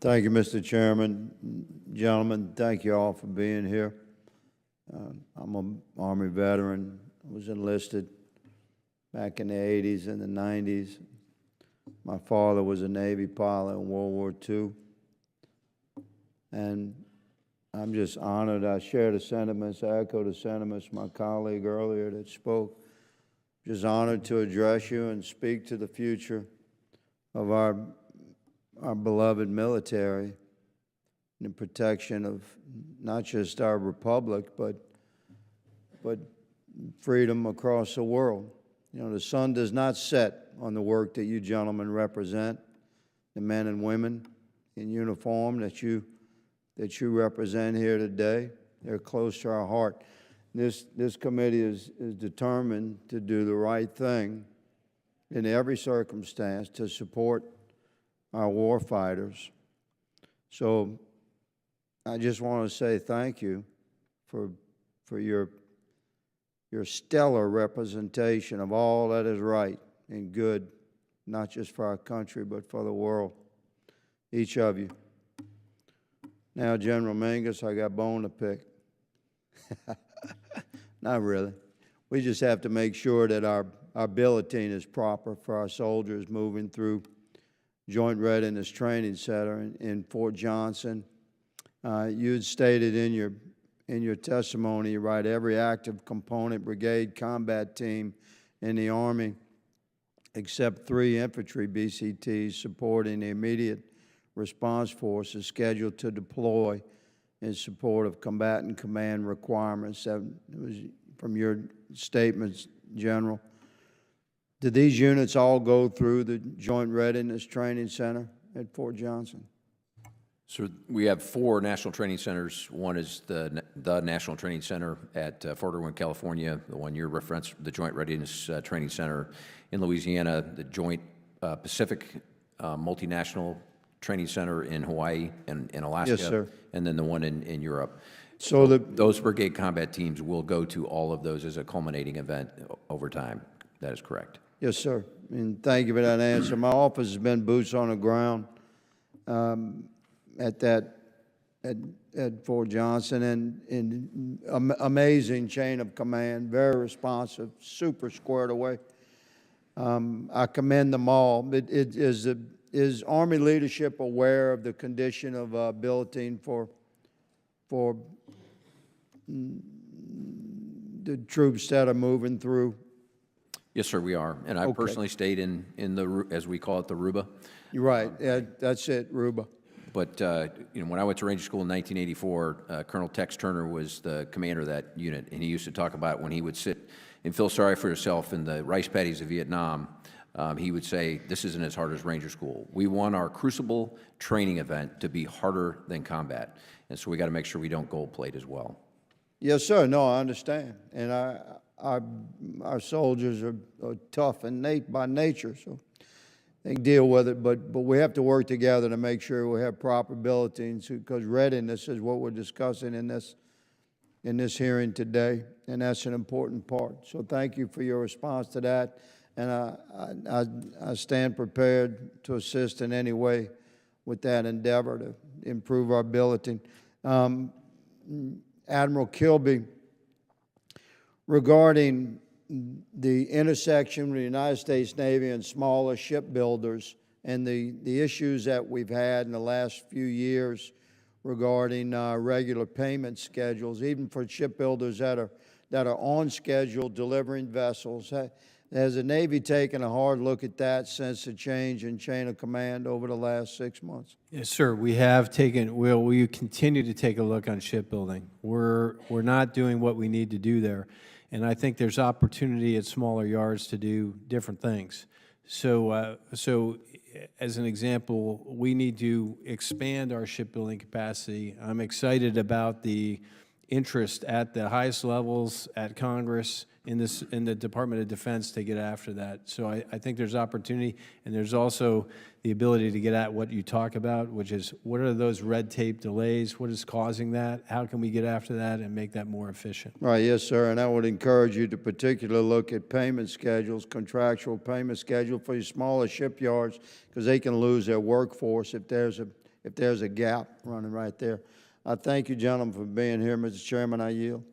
Thank you, Mr. Chairman. Gentlemen, thank you all for being here. I'm an Army veteran. I was enlisted back in the 80s and the 90s. My father was a Navy pilot in World War II. And I'm just honored. I share the sentiments, I echo the sentiments of my colleague earlier that spoke. Just honored to address you and speak to the future of our beloved military and the protection of not just our republic, but freedom across the world. You know, the sun does not set on the work that you gentlemen represent, the men and women in uniform that you represent here today. They're close to our heart. This committee is determined to do the right thing in every circumstance to support our warfighters. So I just want to say thank you for your stellar representation of all that is right and good, not just for our country, but for the world, each of you. Now, General Mingus, I got a bone to pick. Not really. We just have to make sure that our billeting is proper for our soldiers moving through Joint Readiness Training Center in Fort Johnson. You had stated in your testimony, you write, every active component brigade combat team in the Army, except 3 infantry BCTs supporting the immediate response force, is scheduled to deploy in support of combatant command requirements. That was from your statements, General. Did these units all go through the Joint Readiness Training Center at Fort Johnson? So we have 4 national training centers. One is the National Training Center at Fort Irwin, California, the one you referenced, the Joint Readiness Training Center in Louisiana, the Joint Pacific Multinational Training Center in Hawaii and in Alaska, yes, sir. And then the one in Europe. So those brigade combat teams will go to all of those as a culminating event over time. That is correct. Yes, sir. And thank you for that answer. My office has been boots on the ground at Fort Johnson, and amazing chain of command, very responsive, super squared away. I commend them all. Is Army leadership aware of the condition of billeting for the troops that are moving through? Yes, sir, we are. And I personally stayed in the, as we call it, the Ruba. You're right. Yeah, that's it, Ruba. But you know, when I went to Ranger School in 1984, Colonel Tex Turner was the commander of that unit, and he used to talk about when he would sit and feel sorry for himself in the rice paddies of Vietnam. He would say, "This isn't as hard as Ranger School. We want our Crucible training event to be harder than combat, and so we got to make sure we don't gold plate as well." Yes, sir. No, I understand, and our soldiers are tough and by nature, so they can deal with it. But we have to work together to make sure we have proper billeting, because readiness is what we're discussing in this hearing today, and that's an important part. So thank you for your response to that, and I stand prepared to assist in any way with that endeavor to improve our billeting. Admiral Kilby, regarding the intersection with the United States Navy and smaller shipbuilders and the issues that we've had in the last few years regarding regular payment schedules, even for shipbuilders that are on schedule delivering vessels. Has the Navy taken a hard look at that since the change in chain of command over the last 6 months? Yes, sir. We have taken. We continue to take a look on shipbuilding. We're not doing what we need to do there, and I think there's opportunity at smaller yards to do different things. So as an example, we need to expand our shipbuilding capacity. I'm excited about the interest at the highest levels at Congress in the Department of Defense to get after that. So I think there's opportunity, and there's also the ability to get at what you talk about, which is what are those red tape delays? What is causing that? How can we get after that and make that more efficient? Right, yes, sir, and I would encourage you to particularly look at payment schedules, contractual payment schedule for your smaller shipyards, because they can lose their workforce if there's if there's a gap running right there. I thank you, gentlemen, for being here. Mr. Chairman, I yield.